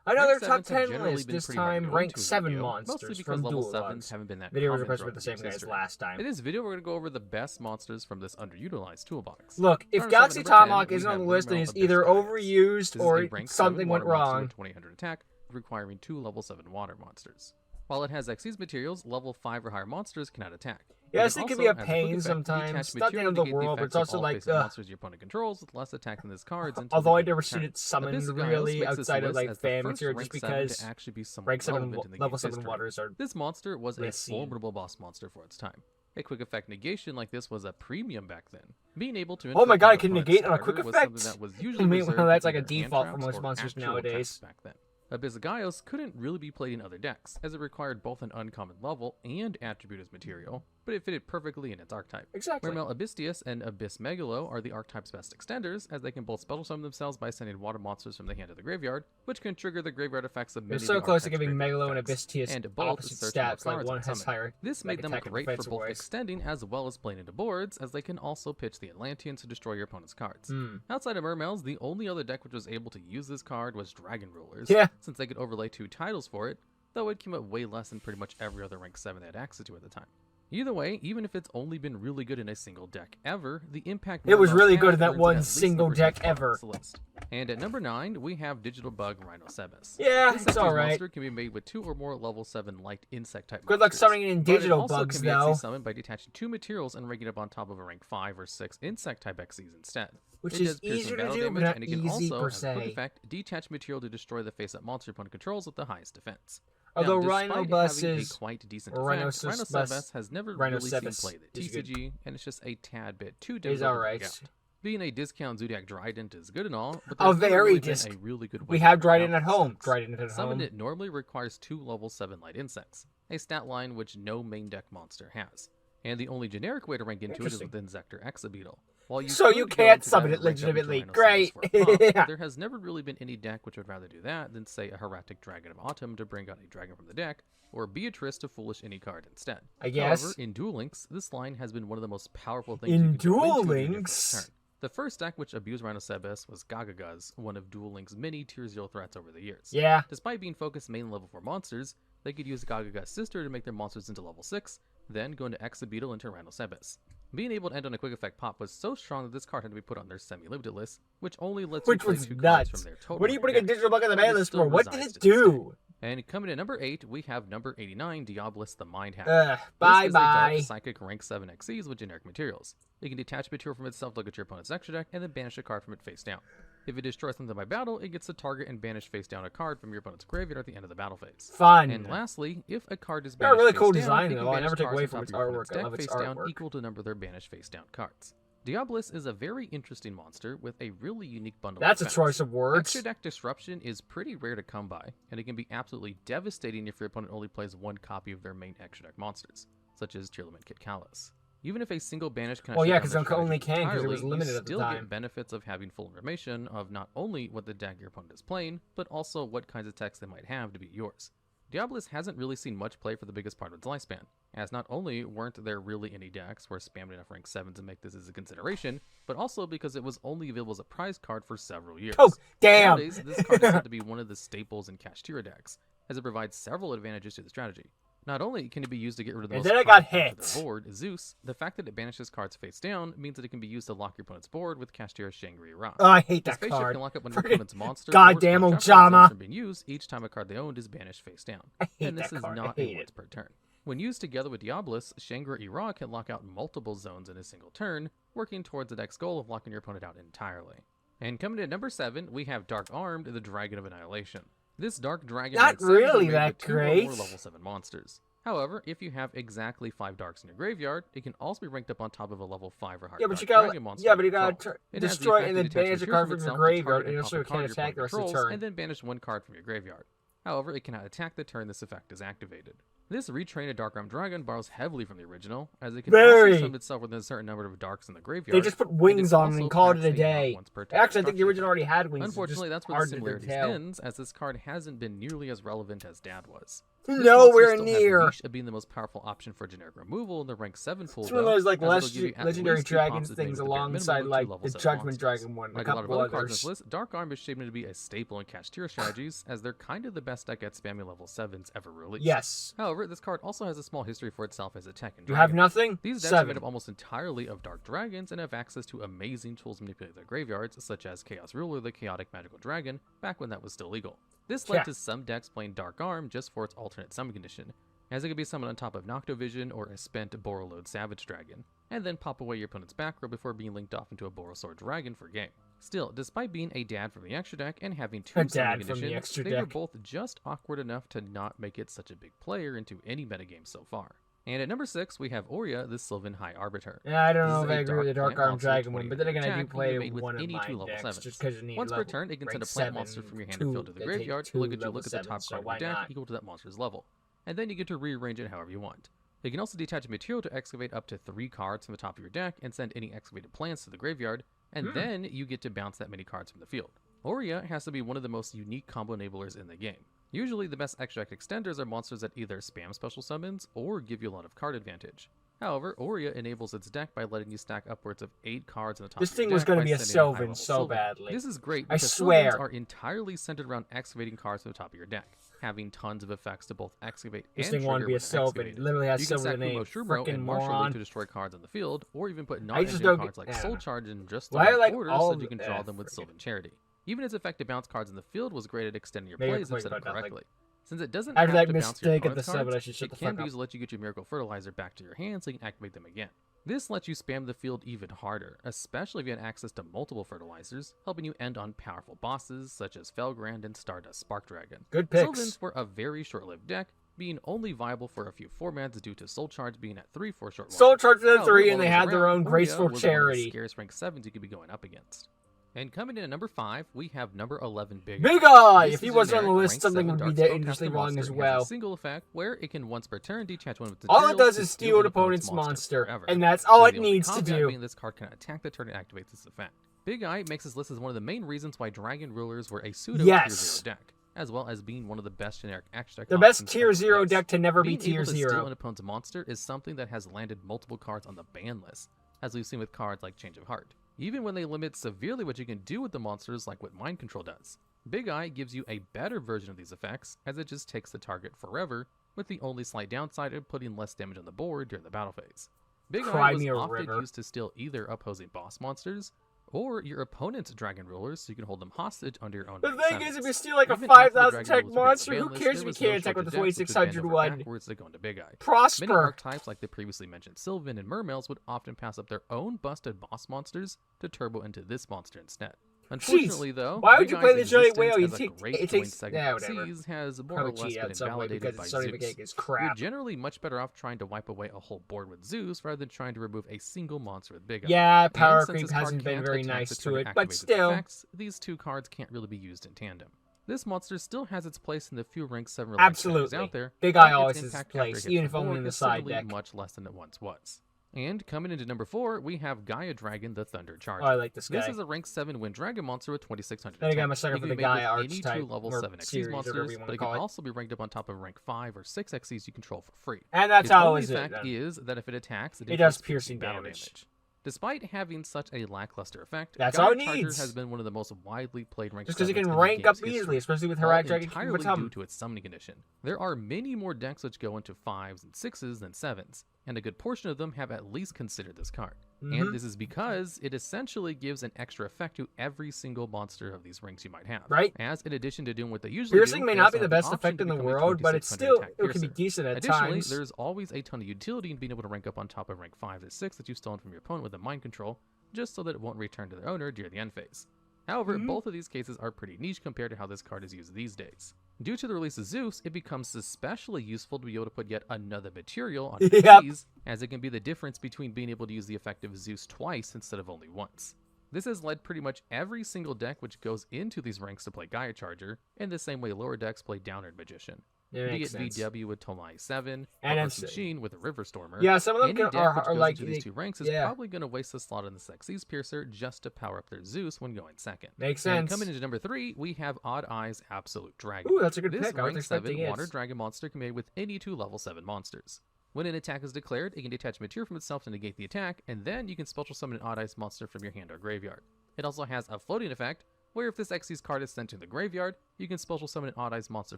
Another Rank top 7s have 10 generally list, been this pretty hard to time go rank into in 7 video, monsters mostly because from level Dual 7s Bugs. haven't been that Video was common requested by throughout the the same game's guy as history. last time. In this video, we're going to go over the best monsters from this underutilized toolbox. Look, if Starting Galaxy at number 10, Tomahawk we isn't on have the list, then Vermeil he's Abyss either Gaius. overused This is or a rank 7 something went water monster wrong. with 2000 attack, requiring 2 level 7 water monsters. While it has Xyz materials, level 5 or higher monsters cannot attack. Yes, it can be a Also, as pain quick effect, sometimes. detached It's not the end of the material world, but negates it's also the effects of all like, face-up monsters your opponent controls with less attack than this card's until although the I end of never the seen turn. it summoned Abyss Gaius really makes this outside of list like as the fan first material, rank just 7 because to actually be somewhat rank 7 relevant in the level game's 7 history. waters are This monster was a less seen. formidable boss monster for its time. A quick effect negation like this was a premium back then. Being able to Oh my inflict god, an I can opponent's negate on a starter quick was effect. something that was I usually mean, reserved well, that's for like a either hand default for traps most or monsters actual nowadays. attacks back then. Abyss Gaius couldn't really be played in other decks, as it required both an uncommon level and attribute as material, but it fitted perfectly in its archetype. Exactly. Vermeil Abystius and Abyss Megalo are the archetype's best extenders, as they can both special summon themselves by sending water monsters from the hand to the graveyard, which can trigger the graveyard effects of many They're of so the close to archetype's giving graveyard Megalo and effects, Abystius and both opposite search more stats, like cards one when has summoned. higher This made them attack and great for defense both wise. extending as well as playing into boards, as they can also pitch the Atlanteans to destroy your opponent's cards. Hmm. Outside of Vermeil's, the only other deck which was able to use this card was Dragon Rulers, Yeah. since they could overlay 2 titles for it, though it came up way less than pretty much every other rank 7 they had access to at the time. Either way, even if it's only been really good in a single deck ever, the impact It was Vermeil's really had good in that earns it one at least single number deck 10 on ever. this list. And at number 9, we have Digital Bug Rhinoceros. Yeah, This it's Xyz alright. monster can be made with 2 or more level 7 light insect type Good luck monsters, summoning it in but it digital also bugs, can be though. Xyz summoned by detaching 2 materials and ranking up on top of a rank 5 or 6 insect type Xyz instead. Which It is does piercing easier to battle do, but damage, not and it can easy also, per as a quick se. effect, detach material to destroy the face-up monster your opponent controls with the highest defense. Although Now, despite Rhinobus having is a quite decent or effect, Rhinoceros Rhinoceros has never really seen Rhinoceros play at is good. TCG, and it's just a tad bit too Is difficult to alright. pick out. Being a discount Zodiac Trident is good and all, but A there's never very really been disc. a really good way We to have work Dryden out at home. sets. Dryden at Summon home. it normally requires 2 level 7 light insects, a stat line which no main deck monster has. And the only generic way to rank into it is Interesting. with Inzector Exabeetle. While So you could go can't to summon that it and rank up into legitimately. Rhinoceros Great. for a pop, Yeah. there has never really been any deck which would rather do that than, say, a Heretic Dragon of Autumn to bring out a dragon from the deck, or Beatrice to foolish any card instead. I guess. However, in Duel Links, this line has been one of the most powerful things In you can go Duel into during your Links? first turn. The first deck which abused Rhinoceros was Gagaguz, one of Duel Links' many Tier 0 threats over the years. Yeah. Despite being focused mainly level 4 monsters, they could use Gagaguz's sister to make their monsters into level 6, then go into Exabeetle into Rhinoceros. Being able to end on a quick effect pop was so strong that this card had to be put on their semi-limited list, which only lets you Which play was 2 cards nuts. from their total. What are you in putting your a deck. digital bug on the But ban it list still for? What did resides it to this day. do? And coming in at number 8, we have number 89, Diabolus the Mind Hacker. This Bye is a dark bye. psychic rank 7 Xyz with generic materials. It can detach material from itself to look at your opponent's extra deck, and then banish a card from it face down. If it destroys something by battle, it gets to target and banish face down a card from your opponent's graveyard at the end of the battle phase. Fun. And lastly, if a card is Got a banished really face cool down, design, it can though. I banish never take cards away from from top its of your opponent's artwork. I deck love its face down artwork. equal to the number of their banished face down cards. Diabolus is a very interesting monster with a really unique bundle That's of a effects. choice of words. Extra deck disruption is pretty rare to come by, and it can be absolutely devastating if your opponent only plays 1 copy of their main extra deck monsters, such as Tearlament Kit Callus. Even if a single banish cannot Well, shut yeah, down 'cause their it only strategy can 'cause it was entirely, limited you at the still time. get benefits of having full information of not only what the deck your opponent is playing, but also what kinds of techs they might have to be yours. Diabolus hasn't really seen much play for the biggest part of its lifespan, as not only weren't there really any decks where spammed enough rank 7 to make this as a consideration, but also because it was only available as a prize card for several years. Oh, damn. Nowadays, this card is said to be one of the staples in Kashtira decks, as it provides several advantages to the strategy. Not only can it be used to get rid of the And most then I got powerful card hit. on the board, Zeus, the fact that it banishes cards face down means that it can be used to lock your opponent's board with Kashtira's Shangri-La. Oh, I hate The that spaceship card. can lock up one of your Friggin' opponent's monster goddamn or Ojama. from being used each time a card they owned is banished face down. I hate And this that is card. I not hate a once it. per turn. When used together with Diabolus, Shangri-La can lock out multiple zones in a single turn, working towards the deck's goal of locking your opponent out entirely. And coming in at number 7, we have Dark Armed, the Dragon of Annihilation. This Dark Dragon Not rank 7 really is made that with 2 or great. more level 7 monsters. However, if you have exactly 5 darks in your graveyard, it can also be ranked up on top of a level 5 or higher Yeah, but dark you gotta, dragon monster. yeah, but you control. gotta It has the destroy effect and to then detach banish a material card from from your itself to graveyard, target and and also pop a can't card your attack the opponent rest of the controls, turn. and then banish 1 card from your graveyard. However, it cannot attack the turn this effect is activated. This retrained Dark Armed Dragon borrows heavily from the original, as it can Very. also summon itself within a certain number of darks in the graveyard. They just put and wings it on it also and called it packs a day. once per turn Actually, I think the destruction original already had wings. Unfortunately, it's that's just where the hard to similarities tell. ends, as this card hasn't been nearly as relevant as Dad was. This Nowhere monster still has near. the niche of being the most powerful option for generic removal in the rank 7 pool, It's one of those like as it'll give you at legendary least 2 dragons pops, things maybe with the bare minimum alongside of 2 like level the 7 Judgment monsters. Dragon one, Like a a lot of couple other cards in this others. list, Dark Arm is shaping to be a staple in cash tier strategies, as they're kind of the best deck at spamming level 7s ever released. Yes. However, this card also has a small history for itself as a tech and You have dragon. nothing? These decks are made 7. up almost entirely of dark dragons and have access to amazing tools to manipulate their graveyards, such as Chaos Ruler, the chaotic magical dragon, back when that was still legal. This led to some decks playing Dark Arm just for its alternate summon condition, as it could be summoned on top of Noctovision or a spent Borreload Savage Dragon, and then pop away your opponent's back row before being linked off into a Borosword Dragon for game. Still, despite being a dad from the extra deck and having 2 summon conditions, they were both just awkward enough to not make it such a big player into any metagame so far. And at number 6, we have Aurea, the Sylvan High Arbiter. Yeah, I don't know This if is I a agree with the Dark plant Arm monster Dragon with one, but then again, I do 20 play attack, one of any my 2 level decks 7s. just because you need Once per level, turn, it can send a rank plant 7, monster from your hand and field to the they graveyard take to look at 2 you look at the level top 7s, card so why of your deck not? equal to that monster's level. And then you get to rearrange it however you want. You can also detach a material to excavate up to 3 cards from the top of your deck and send any excavated plants to the graveyard, and then you get to bounce that many cards from the field. Aurea has to be one of the most unique combo enablers in the game. Usually the best extract extenders are monsters that either spam special summons or give you a lot of card advantage. However, Aurea enables its deck by letting you stack upwards of 8 cards on the top of your deck. This thing was going to be a sending Sylvan so badly. This is great I because swear. Sylvans are entirely centered around excavating cards from the top of your deck, having tons of effects to both excavate This and thing wanted trigger to be a when Sylvan. excavated. Literally has You can Sylvan stack name. Kumo Shumro Frickin' and Martial moron. League to destroy cards on the field, or even put I just non-engine don't cards get- like I Soul don't know. Charge in just the Why I right like order all so of that you can the- draw them with Sylvan Charity. Even its effect to bounce cards in the field was great at extending your Maybe I plays if played set up about nothing. correctly. Since it doesn't After have that to bounce your mistake at the opponent's 7, I cards, should shut it the can fuck be up. used to let you get your Miracle Fertilizer back to your hand so you can activate them again. This lets you spam the field even harder, especially if you had access to multiple fertilizers, helping you end on powerful bosses such as Felgrand and Stardust Spark Dragon. Good picks. Sylvans were a very short-lived deck, being only viable for a few formats due to Soul Charge being at 3 for a short while. Soul Charge for the However, 3, while and it they was had their around, own Aurea graceful was one of the charity. scariest rank 7s you could be going up against. And coming in at number 5, we have number 11, Big Big Eye! This If is he wasn't on the generic list, rank something 7 would be dark dangerously spellcaster wrong monster. as It has well. a single effect where it can once per turn detach one of its All it materials does to is steal an opponent's monster monster, forever. and that's all And it the only needs to caveat do. being this card can attack the turn and activate this effect. Big Eye makes this list as one of the main reasons why Dragon Rulers were a pseudo Yes. tier 0 deck, as well as being one of the best generic extra The options best tier ever 0 released. deck to never be Being tier able to steal 0. an opponent's monster is something that has landed multiple cards on the ban list, as we've seen with cards like Change of Heart, even when they limit severely what you can do with the monsters like what Mind Control does. Big Eye gives you a better version of these effects, as it just takes the target forever, with the only slight downside of putting less damage on the board during the battle phase. Big Cry Eye was me a often river. used to steal either opposing boss monsters, or your opponent's Dragon Rulers so you can hold them hostage under your own The rank thing sevens. is, if you steal like a Even after the 5,000 Dragon tech Rulers were monster, on the who ban cares list, if there you was can't no attack with shortage the of decks which would bend 2600 over one? backwards to go into Big Eye. Many Prosper! archetypes like the previously mentioned Sylvan and Mermails would often pass up their own busted boss monsters to turbo into this monster instead. Unfortunately, though, Why would Big you play Eye's the giant existence whale? You as a take great it joint takes segment of whatever. Seas has more or Probably less cheat been out some way invalidated because by the starting Zeus. mechanic is You're crap. generally much better off trying to wipe away a whole board with Zeus rather than trying to remove a single monster with Big Eye. Yeah, power And since creep this card hasn't been can't very attack nice the to turn it, activate but its still. effects, these two cards can't really be used in tandem. This monster still has its place in the few rank 7 reliant Absolutely. strategies out there. Big but Eye always its has its impact after it place, hits even the if only board in the is side certainly deck. much less than it once was. And coming into number 4, we have Gaia Dragon, the Thunder Charger. Oh, I like this guy. This is a rank 7 wind dragon monster with 2600 Then again, attack. I'm a sucker It for can the be made Gaia with any archetype, two level or 7 Xyz series, or monsters, whatever you but want it to can call it. also be ranked up on top of rank 5 or 6 Xyz you control for free. And that's Its how only is it effect then. is that if it attacks, It inflicts does 15 piercing battle damage. Despite having such a lackluster effect, That's Gaia all it Charger needs. has been one of the most widely played rank Just because it 7s can in the rank game's up history, easily, especially with all Herat Dragon entirely Kingdom due to its summoning condition. There are many more decks which go into 5s and 6s than 7s, and a good portion of them have at least considered this card. And this is because it essentially gives an extra effect to every single monster of these ranks you might have. Right. As in addition to doing what they usually Piercing do, may they not also be the have best option effect to in the become a world, but it's 2600 still, attack it can be piercer. decent at Additionally, times. there's always a ton of utility in being able to rank up on top of rank 5 to 6 that you've stolen from your opponent with a mind control, just so that it won't return to their owner during the end phase. However, both of these cases are pretty niche compared to how this card is used these days. Due to the release of Zeus, it becomes especially useful to be able to put yet another material on PCs, as it can be the difference between being able to use the effect of Zeus twice instead of only once. This has led pretty much every single deck which goes into these ranks to play Gaia Charger, in the same way lower decks play Downward Magician. That be makes it sense. VW with Tomahawk 7, And or it's Machine with a River Stormer. yeah, some of them Any deck which are goes like into these two ranks is probably going to waste a slot in the Xyz Piercer just to power up their Zeus when going second. Makes And sense. coming into number 3, we have Odd Eyes Absolute Dragon. Ooh, that's a good This pick. I was rank expecting 7 it. water dragon monster can be made with any 2 level 7 monsters. When an attack is declared, it can detach material from itself to negate the attack, and then you can special summon an Odd Eyes monster from your hand or graveyard. It also has a floating effect, where if this Xyz card is sent to the graveyard, you can special summon an Odd Eyes monster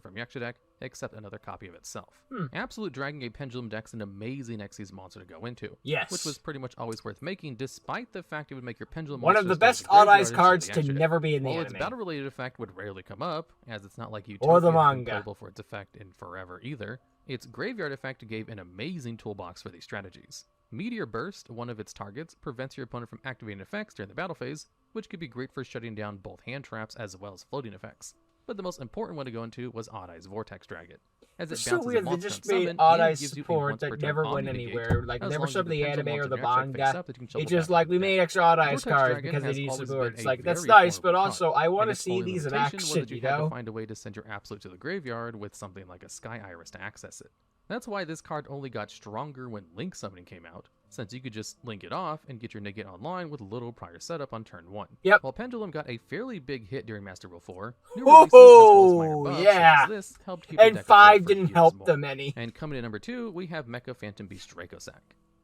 from your extra deck, except another copy of itself. Absolute Dragon gave Pendulum decks an amazing Xyz monster to go into, Yes. which was pretty much always worth making, despite the fact it would make your Pendulum one of the monsters go to best Odd graveyard Eyes instead of cards the to extra deck. never be in the While its anime. battle-related effect would rarely come up, as it's not like Or the Utopia has been manga. playable for its effect in forever either, its graveyard effect gave an amazing toolbox for these strategies. Meteor Burst, one of its targets, prevents your opponent from activating effects during the battle phase, which could be great for shutting down both hand traps as well as floating effects. But the most important one to go into was Odd Eyes Vortex Dragon, as it It's so bounces weird. a They monster just on made summon Odd and Eyes gives you a support once per that turn never went omni-negate, anywhere. Like, as never long as showed the pendulum anime or monster the in your extra deck face manga. up that you can It's shuffle just back like, into we the made deck. extra Odd Eyes Vortex cards Dragon because they has need always support. been It's a like, that's very nice, but formidable also, card, I want and to its see only these in limitation was action, that you you had to know? find a way to send your Absolute to the graveyard with something like a Sky Iris to access it. That's why this card only got stronger when Link Summoning came out, since you could just link it off and get your negate online with little prior setup on turn 1. Yep. While Pendulum got a fairly big hit during Master Rule 4, new releases as well as minor buffs yeah. such as this helped keep the And deck afloat 5 for didn't years help more. them any. And coming in number 2, we have Mecha Phantom Beast Dracosack.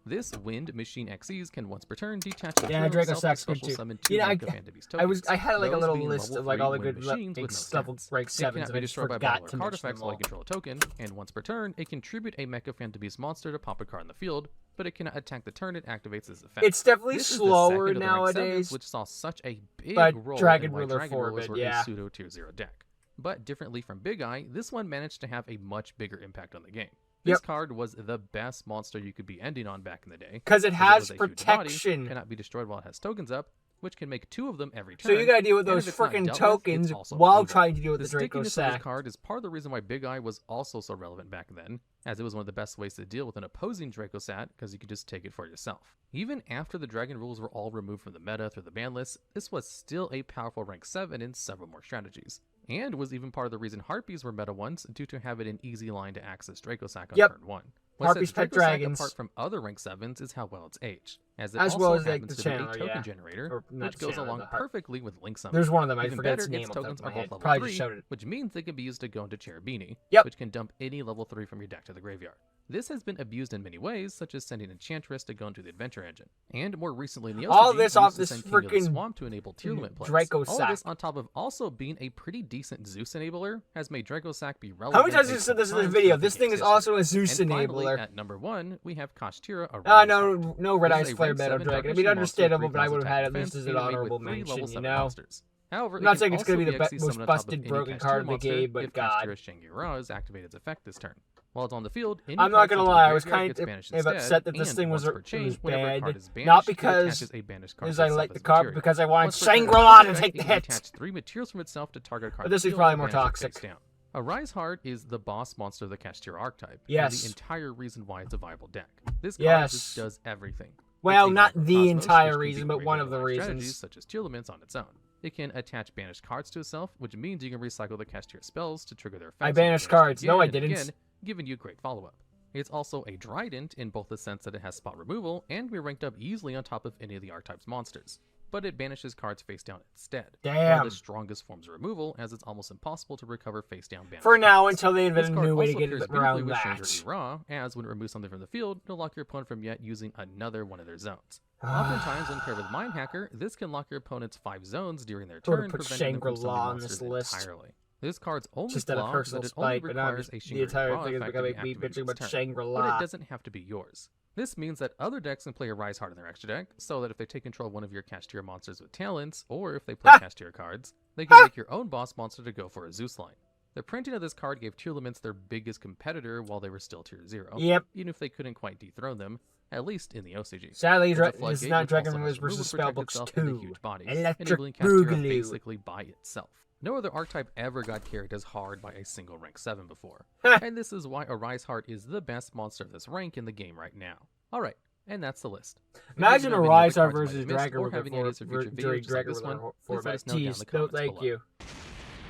This Wind Machine Xyz can once per turn detach the Yeah, thrill itself to Dracosack's good special too. summon 2 You know, Mecha Phantom Beast tokens. I had like a Those little being list level of like 3 all the wind good machines with no level stats. rank It 7s, cannot and be I just destroyed by forgot battle to or card mention effects them while all. you control a token, and once per turn, it can tribute a Mecha Phantom Beast monster to pop a card on the field, but it cannot attack the turn it activates this effect. It's definitely This is the slower second of the rank nowadays, 7s, which saw such a big but role Dragon in why Ruler Dragon Rulers Forbid, were yeah. a pseudo tier 0 deck. But differently from Big Eye, this one managed to have a much bigger impact on the game. This card was the best monster you could be ending on back in the day. Because it has was a huge protection. body, cannot be destroyed while it has tokens up, which can make 2 of them every turn. So you gotta deal with and those if it's not freaking dealt with, tokens it's also while evil. trying to deal with The the Draco stickiness of Sack. this card is part of the reason why Big Eye was also so relevant back then, as it was one of the best ways to deal with an opposing Draco Sat, because you could just take it for yourself. Even after the Dragon rules were all removed from the meta through the ban list, this was still a powerful rank 7 in several more strategies, and was even part of the reason Harpies were meta ones due to having an easy line to access Draco Sack on turn 1. What Harpies sets pet Draco Sack dragons. apart from other rank 7s is how well it's aged, as it As also well as, like, happens the to be a channeler, token yeah. generator, Or not which goes channeler, along the heart. perfectly with Link Summon. There's one of them, I Even forget better, its name its off the top tokens of my are both head. level Probably 3, just showed it. which means they can be used to go into Cherubini, Yep. which can dump any level 3 from your deck to the graveyard. This has been abused in many ways, such as sending Enchantress to go into the Adventure Engine, and more recently in the OCG, All this used off to this send King of the freaking Swamp to enable tier limit plays. Draco All of Sack. this on top of also being a pretty decent Zeus enabler has made Draco Sack be relevant. How many times have a you said this in ton this video? throughout the This thing game's is also a history. Zeus And finally, enabler. at number 1, we have Kashtira, a Ah, Rise no, Heart. no Red This Eyes is a Flare rank Metal 7 Dragon. I dark mean, machine monster, understandable, but I 3000 would have had attack at least defense, as an and made with honorable 3 mention, level you 7 know? monsters. However, I'm not it saying can it's gonna also be the Xyz most summoned on top of busted any broken Kashtira card in the monster game, but if God. Kashtira Shangri-Ra's activated its effect this turn. While it's on the field, any I'm not card gonna sent to the lie, I was graveyard kind gets of banished upset instead, that this and thing was once per chain, whenever a card bad. is banished, Not it because attaches a banished card because to I itself like as the card, material. because I wanted Once per turn, Shangri-La to effect, take it the can hit. attach 3 materials from itself to target a card. But this is field probably and more banish it face toxic. down. A Rise Heart is the boss monster of the Kashtira archetype, Yes. and the entire reason why it's a viable deck. This card Yes. just does everything. Well, It's a not Cosmos, the which entire can reason, be but one of the graveyard-like strategies, reasons. such as Tear Limits on its own. It can attach banished cards to itself, which means you can recycle the Kashtira spells to trigger their effects. I and banished banish them cards. No, I again and didn't. Again, giving you great follow-up. It's also a Trident in both the sense that it has spot removal and can be ranked up easily on top of any of the archetype's monsters, but it banishes cards face down instead. One Damn. of the strongest forms of removal, as it's almost impossible to recover face down banished For now, cards. until they invent This a card new way to also get pairs it beautifully around with that. Shangri-La, as when it removes something from the field, it'll lock your opponent from yet using another one of their zones. Oftentimes, when paired with Mind Hacker, this can lock your opponent's 5 zones during their Would've turn, put preventing them from Shangri-La summoning on this monsters list. entirely. This card's only Just out of flaw is personal that it only spite, but now requires a the Shangri-La entire thing is effect to becoming be me activated bitching about this turn. But Shangri-La. it doesn't have to be yours. This means that other decks can play a Rise Heart in their extra deck, so that if they take control of one of your Kashtira monsters with talents, or if they play Kashtira cards, they can make your own boss monster to go for a Zeus line. The printing of this card gave Tier Limits their biggest competitor while they were still Tier 0, Yep. even if they couldn't quite dethrone them, at least in the OCG. Sadly, It's a it's floodgate not which Dragon also Rulers has removal versus to protect Spellbooks itself and the 2. huge bodies, Electric enabling Kashtira Boogaloo. basically by itself. No other archetype ever got carried as hard by a single rank 7 before, and this is why a Rise Heart is the best monster of this rank in the game right now. Alright, and that's the list. If you Imagine know a of any other Rise Heart cards you might versus have missed, Dragon or Ruler have any ideas for future during videos just like Dragon this one, Ruler please let us know down in the No, comments thank below. you.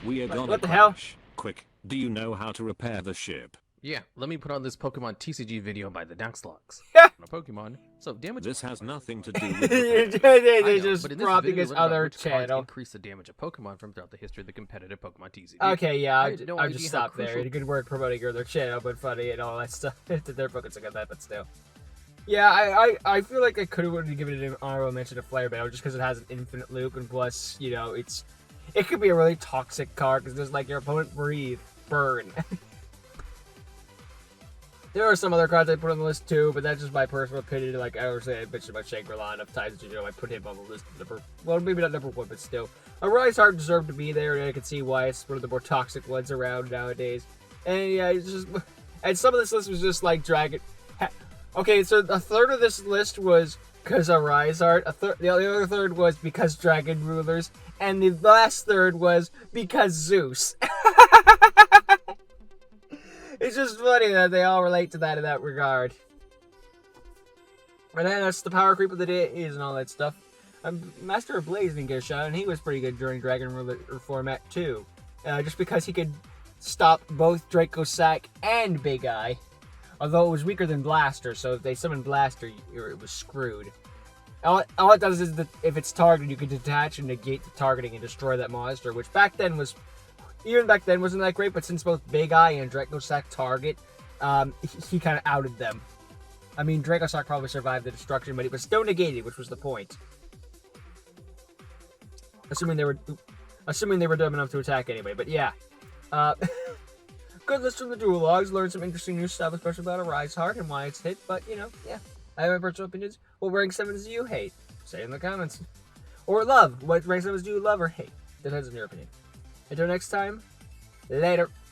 We are gonna What the hell? crash. Quick. Do you know how to repair the ship? Yeah, let me put on this Pokemon TCG video by the Daxlogs. On a Pokemon, so damage. This has nothing to do with They're I know, just but in this prompting video, his we learn about other which cards channel. increase the damage of Pokemon from throughout the history of the competitive Pokemon TCG. Okay, yeah, I had no I'll idea just how stop there. crucial- Good work promoting your other channel, but funny and all that stuff. They're focusing on that, but still. Yeah, I feel like I could have given it an honorable mention to Flare Battle just because it has an infinite loop, and plus, you know, it could be a really toxic card because there's like your opponent breathe, burn. There are some other cards I put on the list too, but that's just my personal opinion. Like I always say, I mentioned about Shangri-La enough times, you know, I put him on the list well, maybe not number one, but still. A Rise Heart deserved to be there, and I can see why it's one of the more toxic ones around nowadays. And yeah, it's just, and some of this list was just like Dragon. Okay, so a third of this list was because of Rise Heart, the other third was because Dragon Rulers, and the last third was because Zeus. It's just funny that they all relate to that in that regard. And then that's the power creep of the day and all that stuff. Master of Blaze didn't get a shot, and he was pretty good during Dragon Ruler format too. Just because he could stop both Draco Sack and Big Eye. Although it was weaker than Blaster, so if they summoned Blaster, it was screwed. All it does is that if it's targeted, you can detach and negate the targeting and destroy that monster, which back then was... Even back then wasn't that great, but since both Big Eye and Draco Sack target, he kind of outed them. I mean, Draco Sack probably survived the destruction, but it was still negated, which was the point. Assuming they were dumb enough to attack anyway, but yeah. Good list from the dual logs, learned some interesting new stuff, especially about a Rise Heart and why it's hit, but, you know, yeah. I have my personal opinions. What rank 7s do you hate? Say it in the comments. Or love. What rank 7s do you love or hate? Depends on your opinion. Until next time, later.